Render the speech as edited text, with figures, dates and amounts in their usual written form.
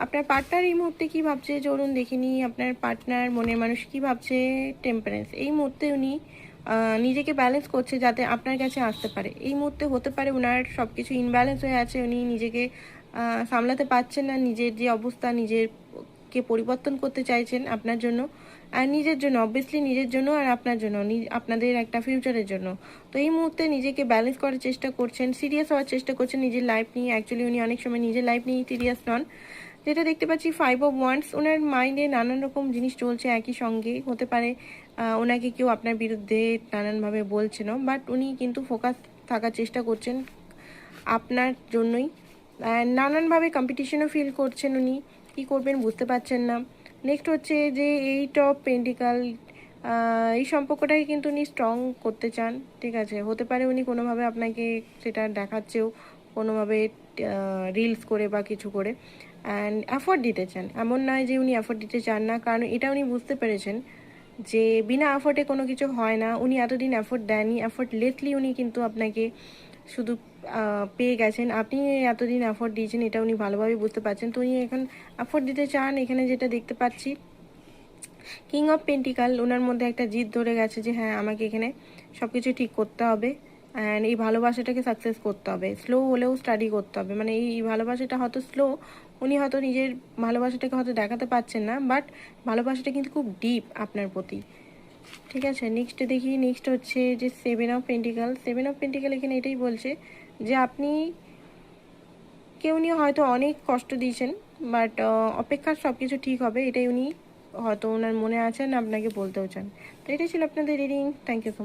আপনার পার্টনার এই মুহূর্তে কী ভাবছে চলুন দেখে নিই। আপনার পার্টনার মনের মানুষ কী ভাবছে। টেম্পারেন্স, এই মুহূর্তে উনি নিজেকে ব্যালেন্স করছে যাতে আপনার কাছে আসতে পারে। এই মুহূর্তে হতে পারে ওনার সব কিছু ইনব্যালেন্স হয়ে আছে, উনি নিজেকে সামলাতে পারছেন না। নিজের যে অবস্থা, নিজেরকে পরিবর্তন করতে চাইছেন আপনার জন্য আর নিজের জন্য, অবভিয়াসলি নিজের জন্য আর আপনার জন্য, আপনাদের একটা ফিউচারের জন্য। তো এই মুহূর্তে নিজেকে ব্যালেন্স করার চেষ্টা করছেন, সিরিয়াস হওয়ার চেষ্টা করছেন নিজের লাইফ নিয়ে। অ্যাকচুয়ালি উনি অনেক সময় নিজের লাইফ নিয়ে সিরিয়াস নন। যেটা দেখতে পাচ্ছি 5 অফ ওয়ান্ডস, ওনার মাইন্ডে নানান রকম জিনিস চলছে একই সঙ্গে। হতে পারে ওনাকে কেউ আপনার বিরুদ্ধে নানানভাবে বলছে না, বাট উনি কিন্তু ফোকাস থাকার চেষ্টা করছেন আপনার জন্যই। নানানভাবে কম্পিটিশনও ফিল করছেন উনি, কী করবেন বুঝতে পারছেন না। নেক্সট হচ্ছে যে 8 অফ পেন্টিকাল, এই সম্পর্কটাকে কিন্তু উনি স্ট্রং করতে চান। ঠিক আছে, হতে পারে উনি কোনোভাবে আপনাকে সেটা দেখাচ্ছেও, কোনোভাবে রিলস করে বা কিছু করে, অ্যান্ড এফোর্ট দিতে চান। এমন নয় যে উনি এফোর্ট দিতে চান না, কারণ এটা উনি বুঝতে পেরেছেন যে বিনা এফোর্টে কোনো কিছু হয় না। উনি এতদিন এফোর্ট দেননি, এফোর্টলেসলি উনি কিন্তু আপনাকে শুধু পেয়ে গেছেন। আপনি এতদিন এফোর্ট দিয়েছেন, এটা উনি ভালোভাবে বুঝতে পারছেন। তো উনি এখন এফোর্ট দিতে চান। এখানে যেটা দেখতে পাচ্ছি কিং অফ পেন্টিকাল, ওনার মধ্যে একটা জিদ ধরে গেছে যে হ্যাঁ আমাকে এখানে সব কিছু ঠিক করতে হবে অ্যান্ড এই ভালোবাসাটাকে সাকসেস করতে হবে। স্লো হলেও স্টাডি করতে হবে, মানে এই ভালোবাসাটা হয়তো স্লো, উনি হয়তো নিজের ভালোবাসাটাকে হয়তো দেখাতে পারছেন না, বাট ভালোবাসাটা কিন্তু খুব ডিপ আপনার প্রতি। ঠিক আছে, নেক্সট দেখি। নেক্সট হচ্ছে যে 7 অফ পেন্টিকাল। 7 অফ পেন্টিকাল এখানে এটাই বলছে যে আপনি কেউ নিয়ে হয়তো অনেক কষ্ট দিয়েছেন, বাট অপেক্ষার সব কিছু ঠিক হবে, এটাই উনি হয়তো ওনার মনে আছেন, আপনাকে বলতেও চান। তো এটাই ছিল আপনাদের reading. Thank you so much.